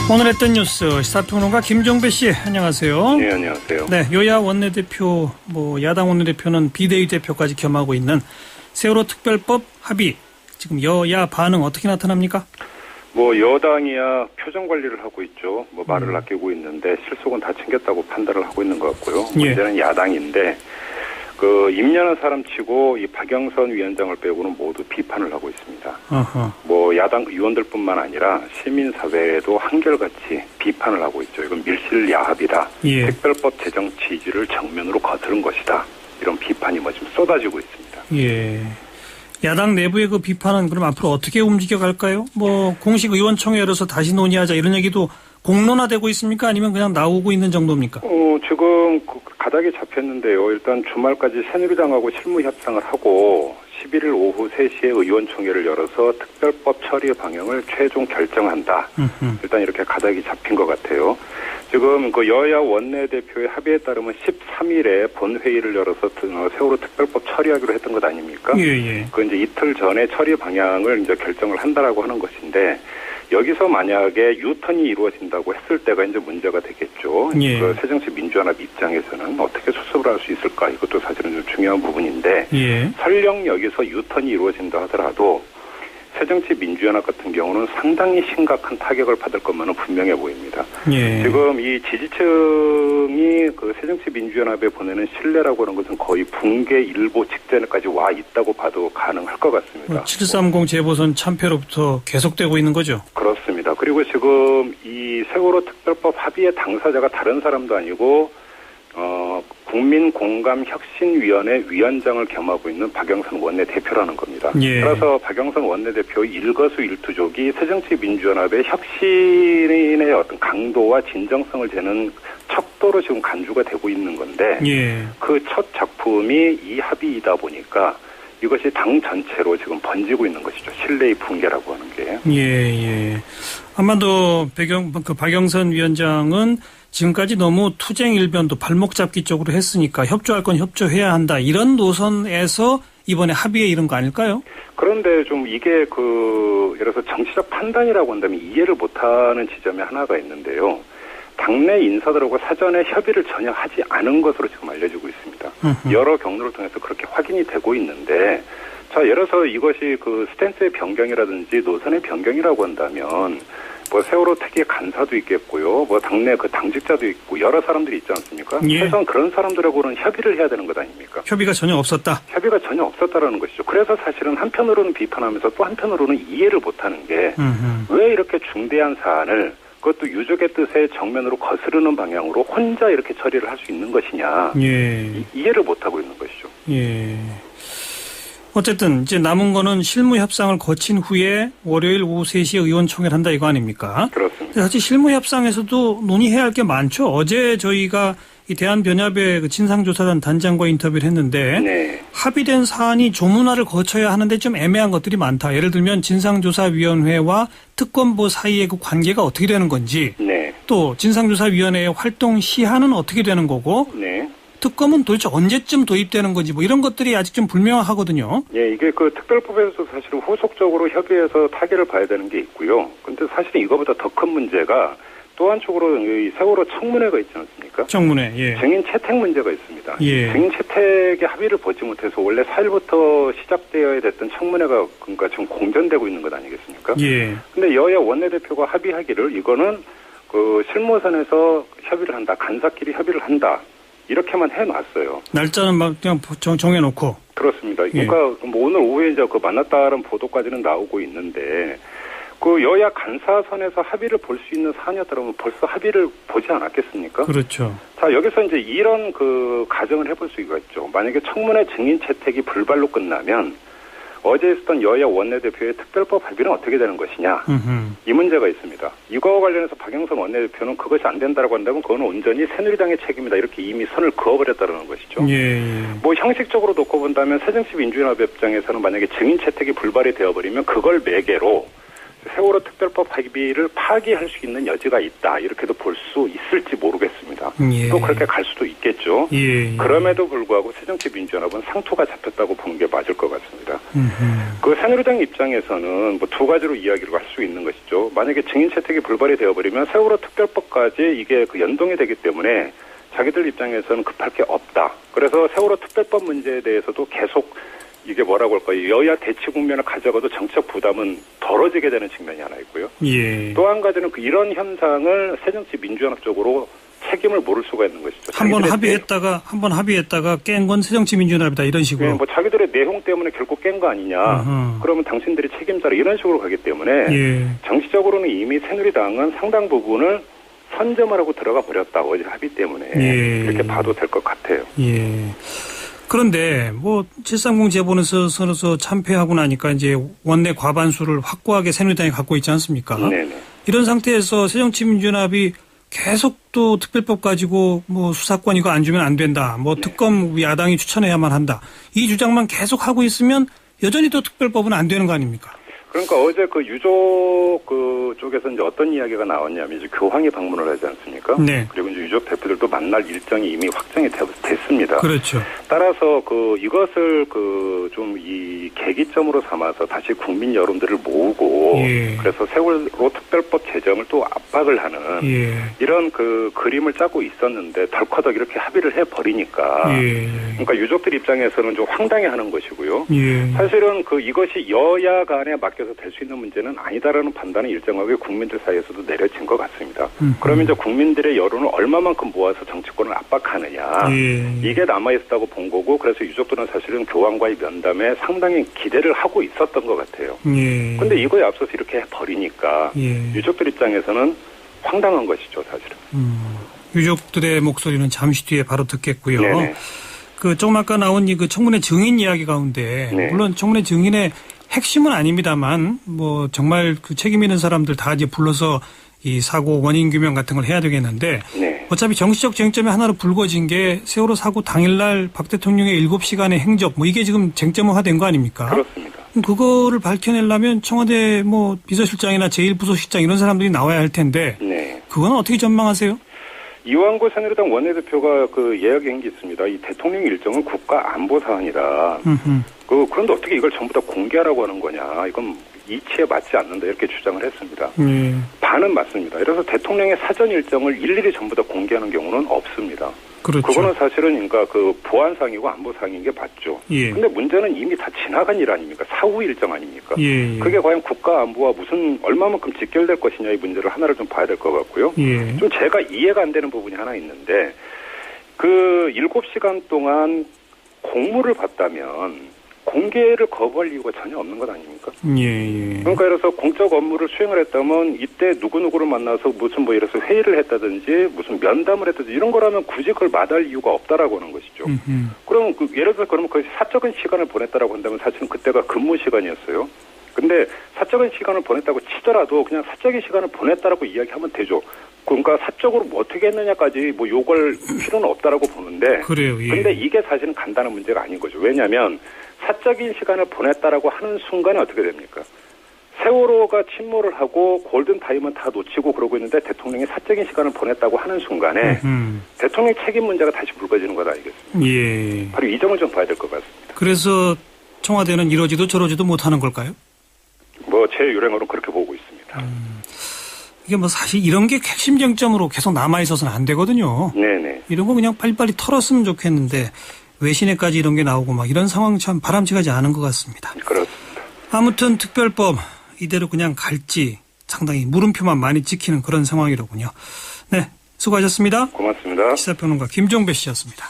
오늘 했던 뉴스 시사평론가 김종배 씨 안녕하세요. 네, 안녕하세요. 네, 여야 원내대표, 야당 원내대표는 비대위 대표까지 겸하고 있는 세월호 특별법 합의. 지금 여야 반응 어떻게 나타납니까? 여당이야 표정 관리를 하고 있죠. 말을 아끼고 있는데 실속은 다 챙겼다고 판단을 하고 있는 것 같고요. 문제는 야당인데 임년한 사람 치고 이 박영선 위원장을 빼고는 모두 비판을 하고 있습니다. 야당 의원들뿐만 아니라 시민사회에도 한결같이 비판을 하고 있죠. 이건 밀실야합이다. 예. 특별법 제정 취지를 정면으로 거스른 것이다. 이런 비판이 지금 쏟아지고 있습니다. 예. 야당 내부의 그 비판은 그럼 앞으로 어떻게 움직여갈까요? 공식 의원총회 열어서 다시 논의하자 이런 얘기도 공론화되고 있습니까? 아니면 그냥 나오고 있는 정도입니까? 지금 가닥이 잡혔는데요. 일단 주말까지 새누리당하고 실무 협상을 하고 11일 오후 3시에 의원총회를 열어서 특별법 처리 방향을 최종 결정한다. 일단 이렇게 가닥이 잡힌 것 같아요. 지금 여야 원내대표의 합의에 따르면 13일에 본회의를 열어서 세월호 특별법 처리하기로 했던 것 아닙니까? 예. 이제 이틀 전에 처리 방향을 이제 결정을 한다라고 하는 것인데 여기서 만약에 유턴이 이루어진다고 했을 때가 이제 문제가 되겠죠. 예. 새정치민주연합 입장에서는 어떻게 수습을 할 수 있을까? 이것도 사실은 좀 중요한 부분인데 예. 설령 여기서 유턴이 이루어진다 하더라도 새정치민주연합 같은 경우는 상당히 심각한 타격을 받을 것만은 분명해 보입니다. 예. 지금 이 지지층이 새정치민주연합에 보내는 신뢰라고 하는 것은 거의 붕괴 일보 직전까지 와 있다고 봐도 가능할 것 같습니다. 730 재보선 참패로부터 계속되고 있는 거죠? 그렇습니다. 그리고 지금 이 세월호 특별법 합의의 당사자가 다른 사람도 아니고 국민공감혁신위원회 위원장을 겸하고 있는 박영선 원내대표라는 겁니다. 예. 따라서 박영선 원내대표의 일거수일투족이 새정치민주연합의 혁신의 어떤 강도와 진정성을 재는 척도로 지금 간주가 되고 있는 건데 예. 그 첫 작품이 이 합의이다 보니까 이것이 당 전체로 지금 번지고 있는 것이죠. 신뢰의 붕괴라고 하는 게. 예. 아마도 박영선 위원장은 지금까지 너무 투쟁 일변도 발목 잡기 쪽으로 했으니까 협조할 건 협조해야 한다. 이런 노선에서 이번에 합의에 이른 거 아닐까요? 그런데 좀 이게 예를 들어서 정치적 판단이라고 한다면 이해를 못하는 지점이 하나가 있는데요. 당내 인사들하고 사전에 협의를 전혀 하지 않은 것으로 지금 알려지고 있습니다. 여러 경로를 통해서 그렇게 확인이 되고 있는데 예를 들어서 이것이 스탠스의 변경이라든지 노선의 변경이라고 한다면 세월호 특위의 간사도 있겠고요. 당내 당직자도 있고 여러 사람들이 있지 않습니까? 예. 최소한 그런 사람들하고는 협의를 해야 되는 것 아닙니까? 협의가 전혀 없었다. 협의가 전혀 없었다라는 것이죠. 그래서 사실은 한편으로는 비판하면서 또 한편으로는 이해를 못하는 게 왜 이렇게 중대한 사안을 그것도 유족의 뜻에 정면으로 거스르는 방향으로 혼자 이렇게 처리를 할 수 있는 것이냐. 예. 이해를 못하고 있는 것이죠. 예. 어쨌든 이제 남은 거는 실무 협상을 거친 후에 월요일 오후 3시에 의원총회를 한다 이거 아닙니까? 그렇습니다. 사실 실무 협상에서도 논의해야 할 게 많죠. 어제 저희가 이 대한변협의 진상조사단 단장과 인터뷰를 했는데 네. 합의된 사안이 조문화를 거쳐야 하는데 좀 애매한 것들이 많다. 예를 들면 진상조사위원회와 특검부 사이의 그 관계가 어떻게 되는 건지 네. 또 진상조사위원회의 활동 시한은 어떻게 되는 거고 네. 특검은 도대체 언제쯤 도입되는 건지 이런 것들이 아직 좀 불명하거든요. 예, 이게 특별법에서 사실은 후속적으로 협의해서 타결을 봐야 되는 게 있고요. 근데 사실은 이거보다 더 큰 문제가 또 한쪽으로 이 세월호 청문회가 있지 않습니까? 청문회, 예. 증인 채택 문제가 있습니다. 예. 증인 채택에 합의를 보지 못해서 원래 4일부터 시작되어야 됐던 청문회가 지금 공전되고 있는 것 아니겠습니까? 예. 근데 여야 원내대표가 합의하기를 이거는 실무선에서 협의를 한다. 간사끼리 협의를 한다. 이렇게만 해놨어요. 날짜는 그냥 정해놓고. 그렇습니다. 예. 그러니까 오늘 오후에 이제 만났다는 보도까지는 나오고 있는데 여야 간사선에서 합의를 볼 수 있는 사안이었다면 벌써 합의를 보지 않았겠습니까? 그렇죠. 여기서 이제 이런 가정을 해볼 수가 있죠. 만약에 청문회 증인 채택이 불발로 끝나면 어제 있었던 여야 원내대표의 특별법 합의는 어떻게 되는 것이냐. 이 문제가 있습니다. 이거와 관련해서 박영선 원내대표는 그것이 안 된다라고 한다면 그건 온전히 새누리당의 책임이다. 이렇게 이미 선을 그어버렸다는 것이죠. 예. 형식적으로 놓고 본다면 새정치민주연합 입장에서는 만약에 증인 채택이 불발이 되어버리면 그걸 매개로 세월호 특별법 합의를 파기할 수 있는 여지가 있다. 이렇게도 볼 수 있을지 모르겠습니다. 예. 또 그렇게 갈 수도 있겠죠. 예. 그럼에도 불구하고 새정치민주연합은 상투가 잡혔다고 보는 게 맞을 것 같습니다. 그 새누리당 입장에서는 뭐 두 가지로 이야기를 할 수 있는 것이죠. 만약에 증인 채택이 불발이 되어버리면 세월호 특별법까지 이게 그 연동이 되기 때문에 자기들 입장에서는 급할 게 없다. 그래서 세월호 특별법 문제에 대해서도 계속 이게 뭐라고 할까요? 여야 대치 국면을 가져가도 정책 부담은 덜어지게 되는 측면이 하나 있고요. 예. 또 한 가지는 이런 현상을 새정치민주연합 쪽으로 책임을 물을 수가 있는 것이죠. 한번 합의했다가 깬 건 새정치민주연합이다 이런 식으로. 네, 뭐 자기들의 내용 때문에 결국 깬 거 아니냐. 그러면 당신들이 책임자라 이런 식으로 가기 때문에 예. 정치적으로는 이미 새누리당은 상당 부분을 선점을 하고 들어가 버렸다. 어제 합의 때문에. 예. 이렇게 봐도 될 것 같아요. 예. 그런데 730 재보선에서 참패하고 나니까 이제 원내 과반수를 확고하게 새누리당이 갖고 있지 않습니까? 네네. 이런 상태에서 새정치민주연합이 계속 또 특별법 가지고 수사권 이거 안 주면 안 된다. 특검 야당이 추천해야만 한다. 이 주장만 계속 하고 있으면 여전히 또 특별법은 안 되는 거 아닙니까? 그러니까 어제 유족 쪽에서 이제 어떤 이야기가 나왔냐면 이제 교황이 방문을 하지 않습니까? 네. 그리고 이제 유족 대표들도 만날 일정이 이미 확정이 됐습니다. 그렇죠. 따라서 이것을 좀 이 계기점으로 삼아서 다시 국민 여론들을 모으고 예. 그래서 세월호 특별법 제정을 또 압박을 하는 예. 이런 그림을 짜고 있었는데 덜커덕 이렇게 합의를 해버리니까 예. 그러니까 유족들 입장에서는 좀 황당해하는 것이고요. 예. 사실은 이것이 여야 간에 맡겨서 될 수 있는 문제는 아니다라는 판단이 일정하게 국민들 사이에서도 내려진 것 같습니다. 그러면 이제 국민들의 여론을 얼마만큼 모아서 정치권을 압박하느냐. 예. 이게 남아있었다고 본 거고 그래서 유족들은 사실은 교황과의 면담에 상당히 기대를 하고 있었던 것 같아요. 예. 근데 이거에 앞서서 이렇게 해버리니까 예. 유족들 입장에서는 황당한 것이죠, 사실은. 유족들의 목소리는 잠시 뒤에 바로 듣겠고요. 네네. 조금 아까 나온 청문회 증인 이야기 가운데 네. 물론 청문회 증인의 핵심은 아닙니다만 정말 책임 있는 사람들 다 이제 불러서 이 사고 원인 규명 같은 걸 해야 되겠는데 네. 어차피 정치적 쟁점이 하나로 불거진 게 세월호 사고 당일날 박 대통령의 7시간의 행적 이게 지금 쟁점화된 거 아닙니까? 그렇습니다. 그거를 밝혀내려면 청와대 비서실장이나 제1부소실장 이런 사람들이 나와야 할 텐데 네. 그건 어떻게 전망하세요? 이완구 새누리당 원내대표가 이야기한 게 있습니다. 이 대통령 일정은 국가 안보 사안이다. 그런데 어떻게 이걸 전부 다 공개하라고 하는 거냐. 이건 이치에 맞지 않는다. 이렇게 주장을 했습니다. 반은 맞습니다. 그래서 대통령의 사전 일정을 일일이 전부 다 공개하는 경우는 없습니다. 그렇죠. 그거는 사실은 보안상이고 안보상인 게 맞죠. 예. 근데 문제는 이미 다 지나간 일 아닙니까? 사후 일정 아닙니까? 예. 그게 과연 국가 안보와 얼마만큼 직결될 것이냐의 문제를 하나를 좀 봐야 될 것 같고요. 예. 좀 제가 이해가 안 되는 부분이 하나 있는데 7시간 동안 공무를 받다면 공개를 거부할 이유가 전혀 없는 것 아닙니까? 예. 그러니까 그래서 공적 업무를 수행을 했다면 이때 누구누구를 만나서 무슨 이래서 회의를 했다든지 무슨 면담을 했다든지 이런 거라면 굳이 그걸 마다할 이유가 없다라고 하는 것이죠. 그럼 예를 들어서 그러면 사적인 시간을 보냈다라고 한다면 사실은 그때가 근무 시간이었어요. 근데 사적인 시간을 보냈다고 치더라도 그냥 사적인 시간을 보냈다라고 이야기하면 되죠. 그러니까 사적으로 어떻게 했느냐까지 요구할 필요는 없다라고 보는데. 그래요. 예. 근데 이게 사실은 간단한 문제가 아닌 거죠. 왜냐하면 사적인 시간을 보냈다라고 하는 순간에 어떻게 됩니까? 세월호가 침몰을 하고 골든타임은 다 놓치고 그러고 있는데 대통령이 사적인 시간을 보냈다고 하는 순간에 대통령 책임 문제가 다시 불거지는 것 아니겠습니까? 예. 바로 이 점을 좀 봐야 될 것 같습니다. 그래서 청와대는 이러지도 저러지도 못하는 걸까요? 제 유행어로 그렇게 보고 있습니다. 이게 사실 이런 게 핵심 쟁점으로 계속 남아있어서는 안 되거든요. 네네. 이런 거 그냥 빨리빨리 털었으면 좋겠는데 외신에까지 이런 게 나오고 이런 상황 참 바람직하지 않은 것 같습니다. 그렇습니다. 아무튼 특별법 이대로 그냥 갈지 상당히 물음표만 많이 찍히는 그런 상황이로군요. 네, 수고하셨습니다. 고맙습니다. 시사평론가 김종배 씨였습니다.